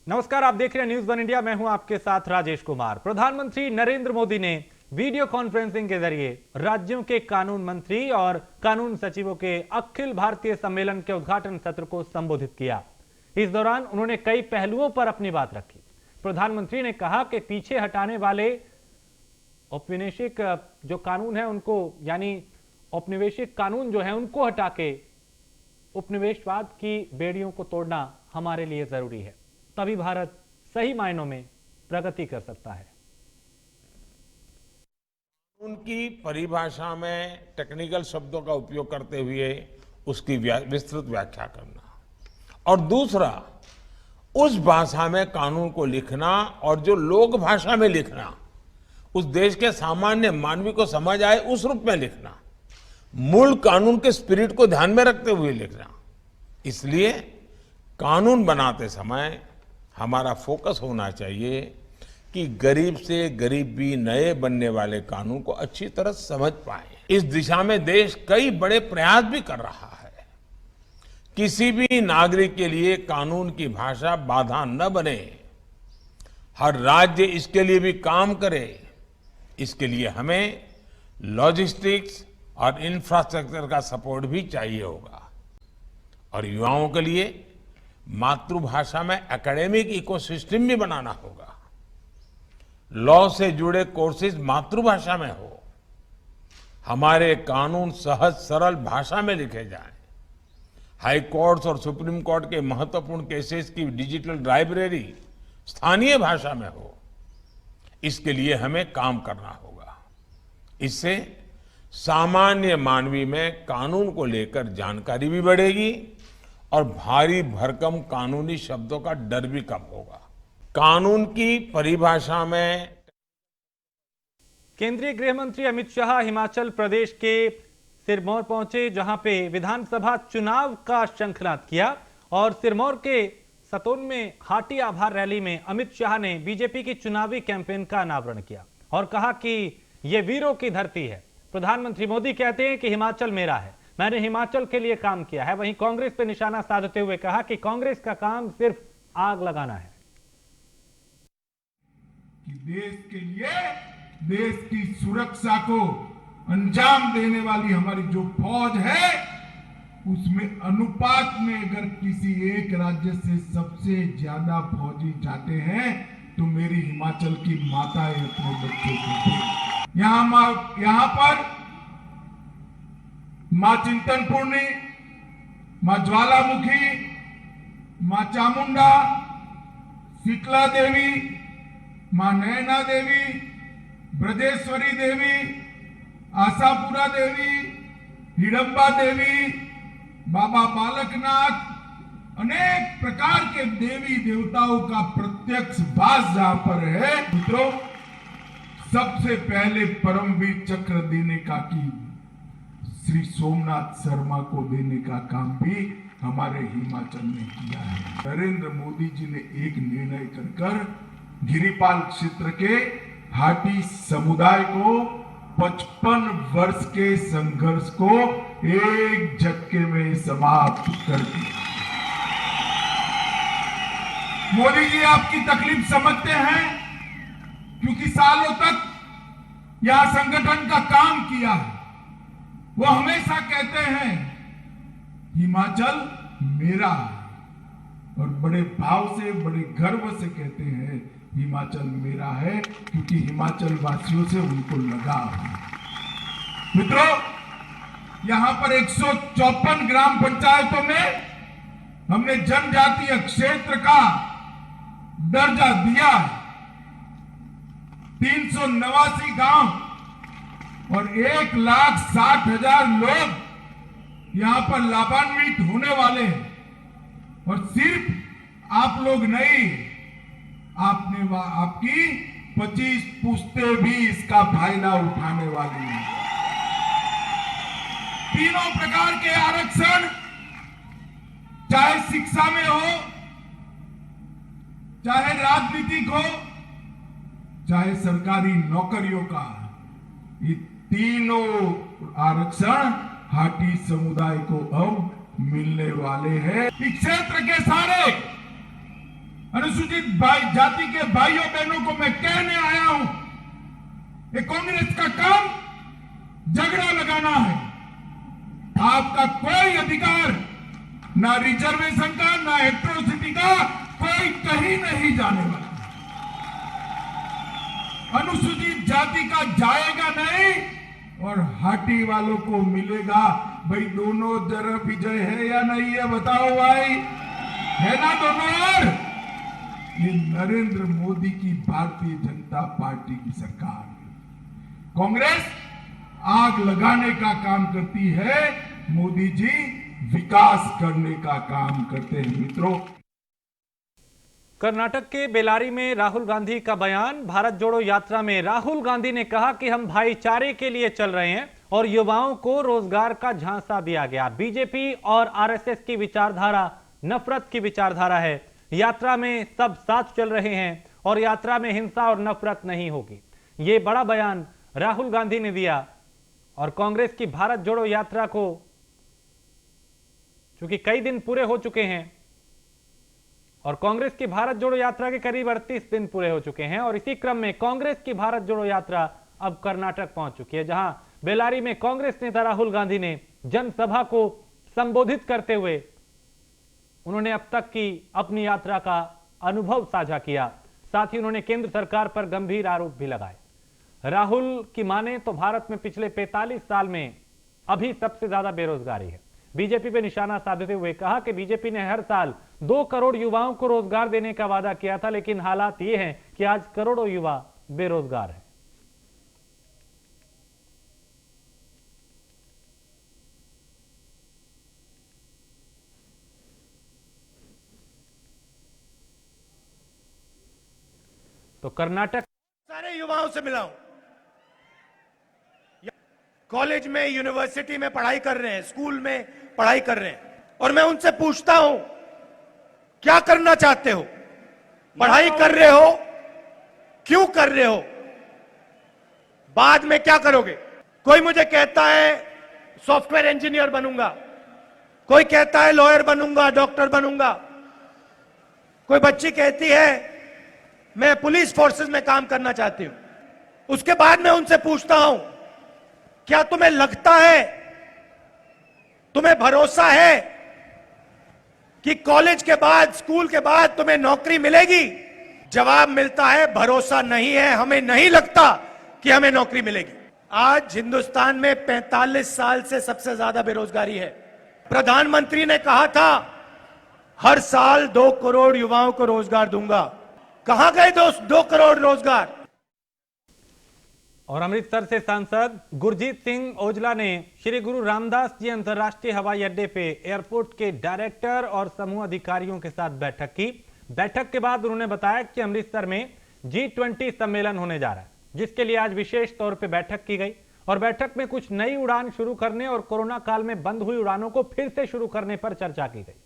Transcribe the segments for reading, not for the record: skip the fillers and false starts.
नमस्कार, आप देख रहे हैं न्यूज़ वन इंडिया। मैं हूं आपके साथ राजेश कुमार। प्रधानमंत्री नरेंद्र मोदी ने वीडियो कॉन्फ्रेंसिंग के जरिए राज्यों के कानून मंत्री और कानून सचिवों के अखिल भारतीय सम्मेलन के उद्घाटन सत्र को संबोधित किया। इस दौरान उन्होंने कई पहलुओं पर अपनी बात रखी। प्रधानमंत्री ने कहा कि पीछे हटाने वाले औपनिवेशिक जो कानून है उनको, यानी औपनिवेशिक कानून जो है उनको हटा के उपनिवेशवाद की बेड़ियों को तोड़ना हमारे लिए जरूरी है, तभी भारत सही मायनों में प्रगति कर सकता है। उनकी परिभाषा में टेक्निकल शब्दों का उपयोग करते हुए उसकी विस्तृत व्याख्या करना, और दूसरा उस भाषा में कानून को लिखना और जो लोक भाषा में लिखना, उस देश के सामान्य मानवी को समझ आए उस रूप में लिखना, मूल कानून के स्पिरिट को ध्यान में रखते हुए लिखना। इसलिए कानून बनाते समय हमारा फोकस होना चाहिए कि गरीब से गरीब भी नए बनने वाले कानून को अच्छी तरह समझ पाए। इस दिशा में देश कई बड़े प्रयास भी कर रहा है। किसी भी नागरिक के लिए कानून की भाषा बाधा न बने, हर राज्य इसके लिए भी काम करे। इसके लिए हमें लॉजिस्टिक्स और इंफ्रास्ट्रक्चर का सपोर्ट भी चाहिए होगा, और युवाओं के लिए मातृभाषा में एकेडमिक इकोसिस्टम भी बनाना होगा। लॉ से जुड़े कोर्सेज मातृभाषा में हो, हमारे कानून सहज सरल भाषा में लिखे जाएं, हाई कोर्ट्स और सुप्रीम कोर्ट के महत्वपूर्ण केसेस की डिजिटल लाइब्रेरी स्थानीय भाषा में हो। इसके लिए हमें काम करना होगा। इससे सामान्य मानवी में कानून को लेकर जानकारी भी बढ़ेगी और भारी भरकम कानूनी शब्दों का डर भी कम होगा। कानून की परिभाषा में केंद्रीय गृह मंत्री अमित शाह हिमाचल प्रदेश के सिरमौर पहुंचे, जहां पे विधानसभा चुनाव का शंखनाद किया, और सिरमौर के सतोन में हाटी आभार रैली में अमित शाह ने बीजेपी की चुनावी कैंपेन का अनावरण किया और कहा कि यह वीरों की धरती है। प्रधानमंत्री मोदी कहते हैं कि हिमाचल मेरा है, मैंने हिमाचल के लिए काम किया है। वहीं कांग्रेस पर निशाना साधते हुए कहा कि कांग्रेस का काम सिर्फ आग लगाना है। कि देश के लिए, देश की सुरक्षा को अंजाम देने वाली हमारी जो फौज है, उसमें अनुपात में अगर किसी एक राज्य से सबसे ज्यादा फौजी जाते हैं तो मेरी हिमाचल की माताएं अपने बच्चों को यहाँ पर मां चिंतनपूर्णी, मां ज्वालामुखी, मां चामुंडा, शीतला देवी, मां नयना देवी, ब्रजेश्वरी देवी, आशापुरा देवी, हिडम्बा देवी, बाबा बालकनाथ, अनेक प्रकार के देवी देवताओं का प्रत्यक्ष वास जहां पर है। मित्रों, सबसे पहले परमवीर चक्र देने का की श्री सोमनाथ शर्मा को देने का काम भी हमारे हिमाचल ने किया है। नरेंद्र मोदी जी ने एक निर्णय कर गिरिपाल क्षेत्र के हाटी समुदाय को 55 वर्ष के संघर्ष को एक झटके में समाप्त कर दिया। मोदी जी आपकी तकलीफ समझते हैं, क्योंकि सालों तक यह संगठन का काम किया है। वो हमेशा कहते हैं हिमाचल मेरा है, और बड़े भाव से, बड़े गर्व से कहते हैं हिमाचल मेरा है, क्योंकि हिमाचल वासियों से उनको लगा है। मित्रों, यहां पर 154 ग्राम पंचायतों में हमने जनजातीय क्षेत्र का दर्जा दिया है। 389 गांव और 1,60,000 लोग यहां पर लाभान्वित होने वाले हैं, और सिर्फ आप लोग नहीं, आपकी 25 पुश्तें भी इसका फायदा उठाने वाली हैं। तीनों प्रकार के आरक्षण, चाहे शिक्षा में हो, चाहे राजनीतिक हो, चाहे सरकारी नौकरियों का, ये तीनों आरक्षण हाटी समुदाय को अब मिलने वाले हैं। इस क्षेत्र के सारे अनुसूचित जाति के भाइयों बहनों को मैं कहने आया हूं कि कांग्रेस का काम झगड़ा लगाना है। आपका कोई अधिकार ना रिजर्वेशन का ना एट्रोसिटी का कोई कहीं नहीं जाने वाला। अनुसूचित जाति का जाएगा नहीं और हाटी वालों को मिलेगा। भाई दोनों तरफ विजय है या नहीं है बताओ भाई, है ना दोनों ओर? ये नरेंद्र मोदी की भारतीय जनता पार्टी की सरकार। कांग्रेस आग लगाने का काम करती है, मोदी जी विकास करने का काम करते हैं। मित्रों, कर्नाटक के बेलारी में राहुल गांधी का बयान। भारत जोड़ो यात्रा में राहुल गांधी ने कहा कि हम भाईचारे के लिए चल रहे हैं और युवाओं को रोजगार का झांसा दिया गया। बीजेपी और आरएसएस की विचारधारा नफरत की विचारधारा है। यात्रा में सब साथ चल रहे हैं और यात्रा में हिंसा और नफरत नहीं होगी। ये बड़ा बयान राहुल गांधी ने दिया। और कांग्रेस की भारत जोड़ो यात्रा को चूंकि कई दिन पूरे हो चुके हैं और कांग्रेस की भारत जोड़ो यात्रा के करीब 38 दिन पूरे हो चुके हैं और इसी क्रम में कांग्रेस की भारत जोड़ो यात्रा अब कर्नाटक पहुंच चुकी है, जहां बेलारी में कांग्रेस नेता राहुल गांधी ने जनसभा को संबोधित करते हुए उन्होंने अब तक की अपनी यात्रा का अनुभव साझा किया। साथ ही उन्होंने केंद्र सरकार पर गंभीर आरोप भी लगाए। राहुल की माने तो भारत में पिछले 45 साल में अभी सबसे ज्यादा बेरोजगारी है। बीजेपी पे निशाना साधते हुए कहा कि बीजेपी ने हर साल 2 करोड़ युवाओं को रोजगार देने का वादा किया था, लेकिन हालात ये हैं कि आज करोड़ों युवा बेरोजगार हैं। तो कर्नाटक सारे युवाओं से मिला हूं, कॉलेज में यूनिवर्सिटी में पढ़ाई कर रहे हैं, स्कूल में पढ़ाई कर रहे हैं और मैं उनसे पूछता हूं क्या करना चाहते हो, पढ़ाई कर रहे हो, क्यों कर रहे हो, बाद में क्या करोगे। कोई मुझे कहता है सॉफ्टवेयर इंजीनियर बनूंगा, कोई कहता है लॉयर बनूंगा, डॉक्टर बनूंगा, कोई बच्ची कहती है मैं पुलिस फोर्सेस में काम करना चाहती हूं। उसके बाद मैं उनसे पूछता हूं क्या तुम्हें लगता है, तुम्हें भरोसा है कि कॉलेज के बाद, स्कूल के बाद तुम्हें नौकरी मिलेगी। जवाब मिलता है भरोसा नहीं है, हमें नहीं लगता कि हमें नौकरी मिलेगी। आज हिंदुस्तान में 45 साल से सबसे ज्यादा बेरोजगारी है। प्रधानमंत्री ने कहा था हर साल 2 करोड़ युवाओं को रोजगार दूंगा। कहां गए 2 करोड़ रोजगार। और अमृतसर से सांसद गुरजीत सिंह औजला ने श्री गुरु रामदास जी अंतर्राष्ट्रीय हवाई अड्डे पे एयरपोर्ट के डायरेक्टर और समूह अधिकारियों के साथ बैठक की। बैठक के बाद उन्होंने बताया कि अमृतसर में G20 सम्मेलन होने जा रहा है, जिसके लिए आज विशेष तौर पे बैठक की गई और बैठक में कुछ नई उड़ान शुरू करने और कोरोना काल में बंद हुई उड़ानों को फिर से शुरू करने पर चर्चा की गई।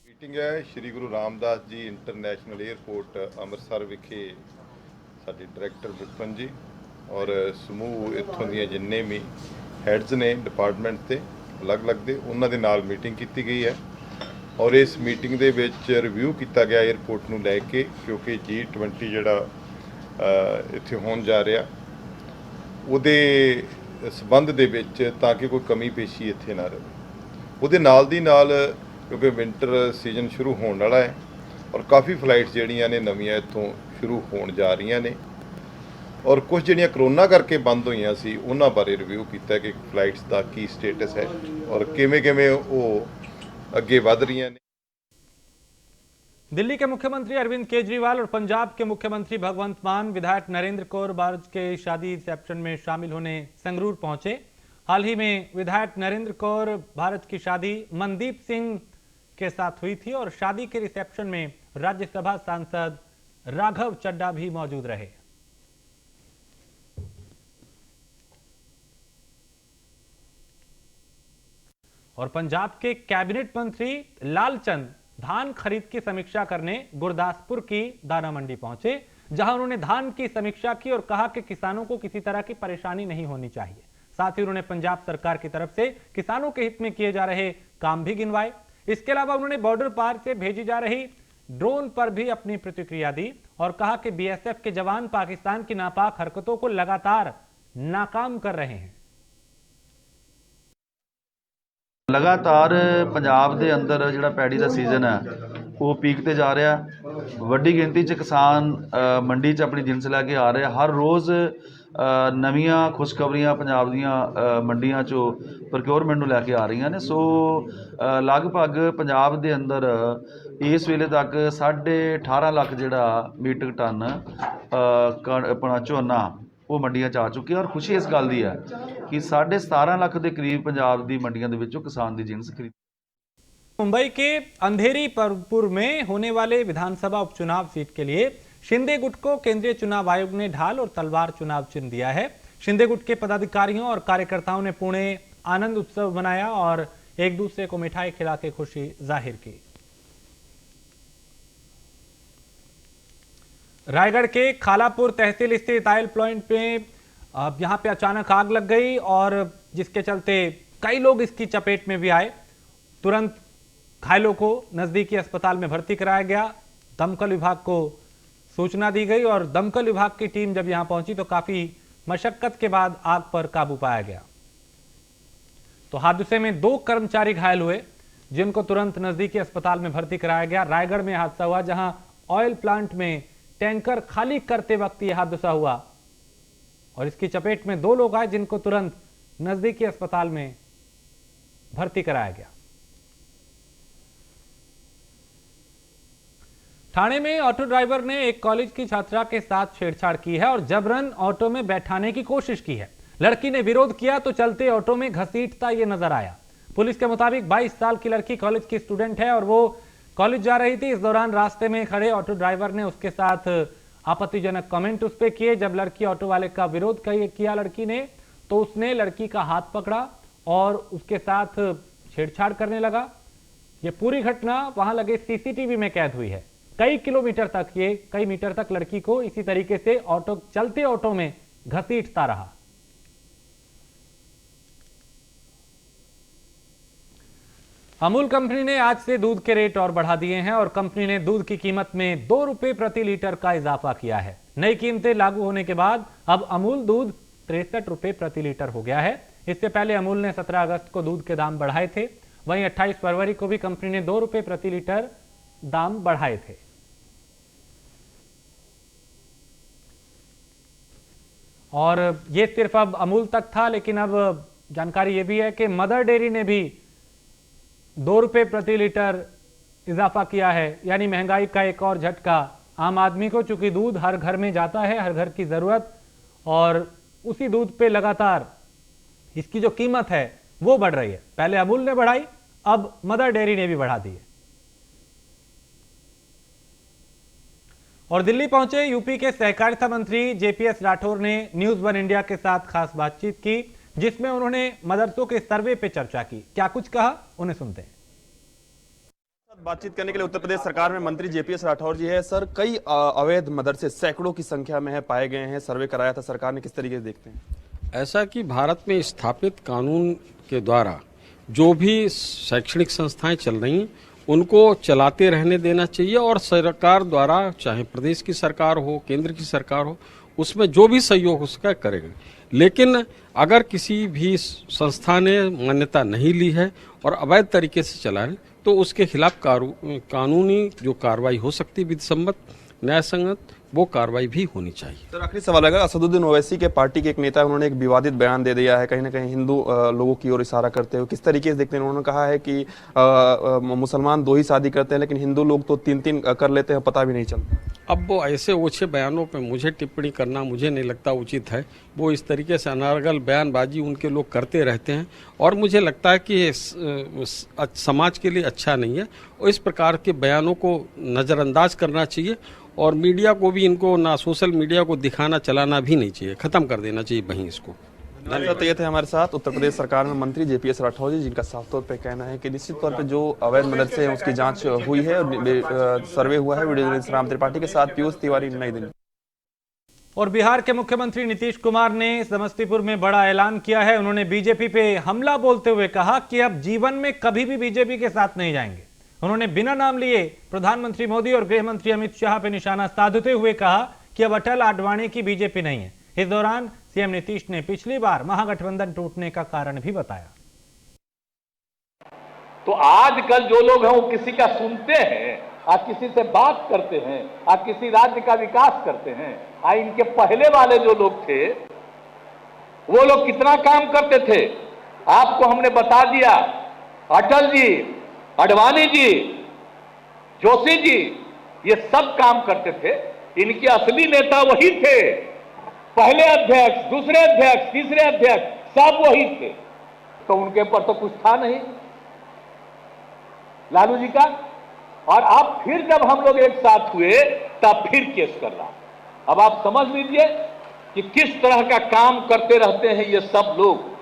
मीटिंग है श्री गुरु रामदास जी इंटरनेशनल एयरपोर्ट ਅੰਮ੍ਰਿਤਸਰ ਵਿਖੇ ਸਾਡੇ ਡਾਇਰੈਕਟਰ ਵਿਪਨ ਜੀ ਔਰ ਸਮੂਹ ਇੱਥੋਂ ਦੀਆਂ ਜਿੰਨੇ ਵੀ ਹੈਡਸ ਨੇ ਡਿਪਾਰਟਮੈਂਟ ਤੇ ਅਲੱਗ-ਅਲੱਗ ਦੇ ਉਹਨਾਂ ਦੇ ਨਾਲ ਮੀਟਿੰਗ ਕੀਤੀ ਗਈ ਹੈ ਔਰ ਇਸ ਮੀਟਿੰਗ ਦੇ ਵਿੱਚ ਰਿਵਿਊ ਕੀਤਾ ਗਿਆ 에ਅਰਪੋਰਟ ਨੂੰ ਲੈ ਕੇ, ਕਿਉਂਕਿ G20 ਜਿਹੜਾ ਇੱਥੇ ਹੋਣ ਜਾ ਰਿਹਾ ਉਹਦੇ ਸਬੰਧ ਦੇ ਵਿੱਚ ਤਾਂ ਕਿ ਕੋਈ ਕਮੀ ਪੇਸ਼ੀ ਇੱਥੇ ਨਾ ਰਹੇ। ਉਹਦੇ ਨਾਲ ਦੀ ਨਾਲ क्योंकि विंटर सीजन शुरू होने वाला है और काफ़ी फ्लाइट्स जड़ियाँ ने नवियाँ इत्थों शुरू होने जा रही ने और कुछ जड़ियाँ करोना करके बंद हुई सी उन्होंने बारे रिव्यू किया कि फ्लाइट्स का की स्टेटस है और किवें वो अगे वध रही ने। दिल्ली के मुख्यमंत्री अरविंद केजरीवाल और पंजाब के मुख्यमंत्री भगवंत मान विधायक नरेंद्र कौर बारज के शादी रिसेप्शन में शामिल होने संगरूर पहुंचे। हाल ही में विधायक नरेंद्र कौर भारत की शादी मनदीप सिंह के साथ हुई थी और शादी के रिसेप्शन में राज्यसभा सांसद राघव चड्ढा भी मौजूद रहे। और पंजाब के कैबिनेट मंत्री लालचंद धान खरीद की समीक्षा करने गुरदासपुर की दाना मंडी पहुंचे, जहां उन्होंने धान की समीक्षा की और कहा कि किसानों को किसी तरह की परेशानी नहीं होनी चाहिए। साथ ही उन्होंने पंजाब सरकार की तरफ से किसानों के हित में किए जा रहे काम भी गिनवाए। इसके अलावा उन्होंने बॉर्डर पार से भेजी जा रही ड्रोन पर भी अपनी प्रतिक्रिया दी और कहा कि बीएसएफ के जवान पाकिस्तान की नापाक हरकतों को लगातार नाकाम कर रहे हैं। लगातार पंजाब ਦੇ ਅੰਦਰ ਜਿਹੜਾ ਪੈੜੀ ਦਾ ਸੀਜ਼ਨ ਹੈ ਉਹ ਪੀਕ ਤੇ ਜਾ ਰਿਹਾ। ਵੱਡੀ ਗਿਣਤੀ 'ਚ ਕਿਸਾਨ ਮੰਡੀ 'ਚ ਆਪਣੀ ਜਿਣਸ ਲੈ ਕੇ ਆ ਰਹੇ। ਹਰ ਰੋਜ਼ ਨਵੀਆਂ ਖੁਸ਼ਖਬਰੀਆਂ ਪੰਜਾਬ ਦੀਆਂ ਮੰਡੀਆਂ 'ਚੋਂ ਪ੍ਰੋਕਿਉਰਮੈਂਟ ਨੂੰ ਲੈ ਕੇ ਆ ਰਹੀਆਂ ਨੇ। ਸੋ ਲਗਭਗ ਪੰਜਾਬ ਦੇ ਅੰਦਰ ਇਸ ਵੇਲੇ ਤੱਕ 18.5 ਲੱਖ ਜਿਹੜਾ ਮੀਟ੍ਰਿਕ ਟਨ ਆਪਣਾ ਝੋਨਾ ਉਹ ਮੰਡੀਆਂ 'ਚ ਆ ਚੁੱਕੀ ਹੈ। ਔਰ ਖੁਸ਼ੀ ਇਸ ਗੱਲ ਦੀ ਹੈ कि 17.5 लाख के करीब पंजाब दी मंडियां दे विचों किसान दी जिनस खरीद। मुंबई के अंधेरीपुर में होने वाले विधानसभा उपचुनाव सीट के लिए शिंदे गुट को केंद्रीय चुनाव आयोग ने ढाल और तलवार चुनाव चिन्ह दिया है। शिंदे गुट के पदाधिकारियों और कार्यकर्ताओं ने पुणे आनंद उत्सव मनाया और एक दूसरे को मिठाई खिला के खुशी जाहिर की। रायगढ़ के खालापुर तहसील स्थित ऑयल प्लांट में अब यहां पे अचानक आग लग गई और जिसके चलते कई लोग इसकी चपेट में भी आए। तुरंत घायलों को नजदीकी अस्पताल में भर्ती कराया गया। दमकल विभाग को सूचना दी गई और दमकल विभाग की टीम जब यहां पहुंची तो काफी मशक्कत के बाद आग पर काबू पाया गया। तो हादसे में 2 कर्मचारी घायल हुए जिनको तुरंत नजदीकी अस्पताल में भर्ती कराया गया। रायगढ़ में हादसा हुआ जहां ऑयल प्लांट में टैंकर खाली करते वक्त यह हादसा हुआ और इसकी चपेट में 2 लोग आए जिनको तुरंत नजदीकी अस्पताल में भर्ती कराया गया। ठाणे में ऑटो ड्राइवर ने एक कॉलेज की छात्रा के साथ छेड़छाड़ की है और जबरन ऑटो में बैठाने की कोशिश की है। लड़की ने विरोध किया तो चलते ऑटो में घसीटता ये नजर आया। पुलिस के मुताबिक 22 साल की लड़की कॉलेज की स्टूडेंट है और वो कॉलेज जा रही थी। इस दौरान रास्ते में खड़े ऑटो ड्राइवर ने उसके साथ आपत्तिजनक कमेंट उस पर किए। जब लड़की ऑटो वाले का विरोध किया लड़की ने तो उसने लड़की का हाथ पकड़ा और उसके साथ छेड़छाड़ करने लगा। यह पूरी घटना वहां लगे सीसीटीवी में कैद हुई है। कई मीटर तक लड़की को इसी तरीके से चलते ऑटो में घसीटता रहा। अमूल कंपनी ने आज से दूध के रेट और बढ़ा दिए हैं और कंपनी ने दूध की कीमत में 2 रुपए प्रति लीटर का इजाफा किया है। नई कीमतें लागू होने के बाद अब अमूल दूध 63 रुपए प्रति लीटर हो गया है। इससे पहले अमूल ने 17 अगस्त को दूध के दाम बढ़ाए थे। वहीं 28 फरवरी को भी कंपनी ने 2 रुपए प्रति लीटर दाम बढ़ाए थे। और ये सिर्फ अब अमूल तक था, लेकिन अब जानकारी यह भी है कि मदर डेयरी ने भी 2 रुपए प्रति लीटर इजाफा किया है। यानी महंगाई का एक और झटका आम आदमी को, चूंकि दूध हर घर में जाता है, हर घर की जरूरत, और उसी दूध पे लगातार इसकी जो कीमत है वो बढ़ रही है। पहले अमूल ने बढ़ाई, अब मदर डेयरी ने भी बढ़ा दी है। और दिल्ली पहुंचे यूपी के सहकारिता मंत्री जेपीएस राठौर ने न्यूज वन इंडिया के साथ खास बातचीत की जिसमें उन्होंने मदरसों के सर्वे पे चर्चा की। क्या कुछ कहा, उन्हें सुनते हैं। बातचीत करने के लिए उत्तर प्रदेश सरकार में मंत्री जेपीएस राठौर जी है। सर, कई अवैध मदरसे सैकड़ों की संख्या में है पाए गए हैं, सर्वे कराया था सरकार ने, किस तरीके से देखते हैं? ऐसा कि भारत में स्थापित कानून के द्वारा जो भी शैक्षणिक संस्थाएं चल रही हैं उनको चलाते रहने देना चाहिए और सरकार द्वारा, चाहे प्रदेश की सरकार हो, केंद्र की सरकार हो, उसमें जो भी सहयोग उसका करेगा। लेकिन अगर किसी भी संस्था ने मान्यता नहीं ली है और अवैध तरीके से चला है तो उसके खिलाफ कानूनी जो कार्रवाई हो सकती है, विधिसम्मत, न्यायसंगत, वो कार्रवाई भी होनी चाहिए। सर, आखिरी सवाल है, असदुद्दीन ओवैसी के पार्टी के एक नेता, उन्होंने एक विवादित बयान दे दिया है, कहीं ना कहीं हिंदू लोगों की ओर इशारा करते हुए, किस तरीके से देखते हैं? उन्होंने कहा है कि मुसलमान 2 ही शादी करते हैं लेकिन हिंदू लोग तो 3-3 कर लेते हैं, पता भी नहीं चलता। अब वो ऐसे ओछे बयानों पे मुझे टिप्पणी करना मुझे नहीं लगता उचित है। वो इस तरीके से अनर्गल बयानबाजी उनके लोग करते रहते हैं और मुझे लगता है कि समाज के लिए अच्छा नहीं है और इस प्रकार के बयानों को नज़रअंदाज करना चाहिए और मीडिया को भी इनको ना सोशल मीडिया को दिखाना चलाना भी नहीं चाहिए, खत्म कर देना चाहिए वहीं इसको। तो ये थे हमारे साथ उत्तर प्रदेश सरकार में मंत्री जेपीएस राठौर जी, जिनका साफ तौर पे कहना है कि निश्चित तौर पे जो अवैध मदरसे हैं उसकी जांच हुई है और सर्वे हुआ है। वीडियो जर्नलिस्ट राम त्रिपाठी के साथ पीयूष तिवारी, नई दिल्ली। और बिहार के मुख्यमंत्री नीतीश कुमार ने समस्तीपुर में बड़ा ऐलान किया है। उन्होंने बीजेपी पे हमला बोलते हुए कहा कि अब जीवन में कभी भी बीजेपी के साथ नहीं जाएंगे। उन्होंने बिना नाम लिए प्रधानमंत्री मोदी और गृह मंत्री अमित शाह पे निशाना साधते हुए कहा कि अब अटल आडवाणी की बीजेपी नहीं है। इस दौरान सीएम नीतीश ने पिछली बार महागठबंधन टूटने का कारण भी बताया। तो आजकल जो लोग हैं वो किसी का सुनते हैं, आज किसी से बात करते हैं, आज किसी राज्य का विकास करते हैं। आज इनके पहले वाले जो लोग थे वो लोग कितना काम करते थे आपको हमने बता दिया। अटल जी, आडवाणी जी, जोशी जी, ये सब काम करते थे। इनके असली नेता वही थे। पहले अध्यक्ष, दूसरे अध्यक्ष, तीसरे अध्यक्ष सब वही थे। तो उनके ऊपर तो कुछ था नहीं लालू जी का। और अब फिर जब हम लोग एक साथ हुए तब फिर केस कर रहा। अब आप समझ लीजिए कि किस तरह का काम करते रहते हैं ये सब लोग।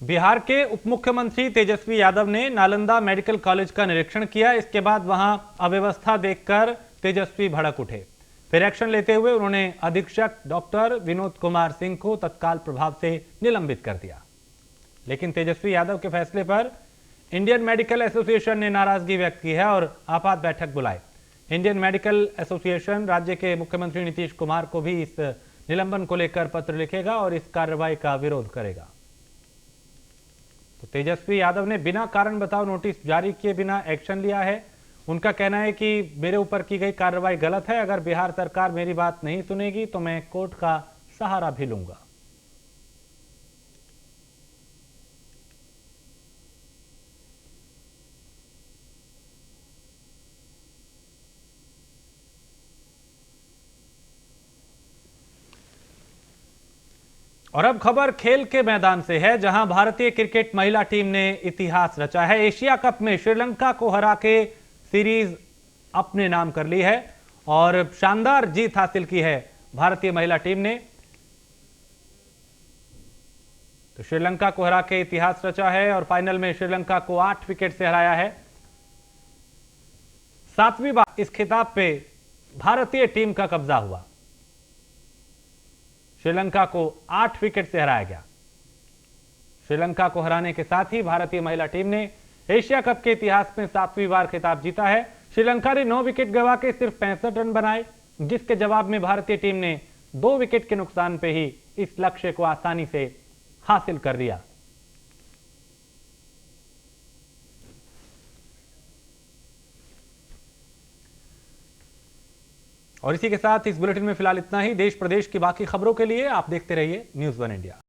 बिहार के उप मुख्यमंत्री तेजस्वी यादव ने नालंदा मेडिकल कॉलेज का निरीक्षण किया। इसके बाद वहां अव्यवस्था देखकर तेजस्वी भड़क उठे। फिर एक्शन लेते हुए उन्होंने अधीक्षक डॉक्टर विनोद कुमार सिंह को तत्काल प्रभाव से निलंबित कर दिया। लेकिन तेजस्वी यादव के फैसले पर इंडियन मेडिकल एसोसिएशन ने नाराजगी व्यक्त की है और आपात बैठक बुलाई। इंडियन मेडिकल एसोसिएशन राज्य के मुख्यमंत्री नीतीश कुमार को भी इस निलंबन को लेकर पत्र लिखेगा और इस कार्रवाई का विरोध करेगा। तो तेजस्वी यादव ने बिना कारण बताओ नोटिस जारी किए बिना एक्शन लिया है। उनका कहना है कि मेरे ऊपर की गई कार्रवाई गलत है। अगर बिहार सरकार मेरी बात नहीं सुनेगी तो मैं कोर्ट का सहारा भी लूंगा। और अब खबर खेल के मैदान से है, जहां भारतीय क्रिकेट महिला टीम ने इतिहास रचा है। एशिया कप में श्रीलंका को हरा के सीरीज अपने नाम कर ली है और शानदार जीत हासिल की है भारतीय महिला टीम ने। तो श्रीलंका को हरा के इतिहास रचा है और फाइनल में श्रीलंका को 8 विकेट से हराया है। 7वीं बार इस खिताब पे भारतीय टीम का कब्जा हुआ। श्रीलंका को 8 विकेट से हराया गया। श्रीलंका को हराने के साथ ही भारतीय महिला टीम ने एशिया कप के इतिहास में 7वीं बार खिताब जीता है। श्रीलंका ने 9 विकेट गंवा के सिर्फ 65 रन बनाए, जिसके जवाब में भारतीय टीम ने 2 विकेट के नुकसान पे ही इस लक्ष्य को आसानी से हासिल कर लिया। और इसी के साथ इस बुलेटिन में फिलहाल इतना ही। देश प्रदेश की बाकी खबरों के लिए आप देखते रहिए न्यूज़ 1 इंडिया।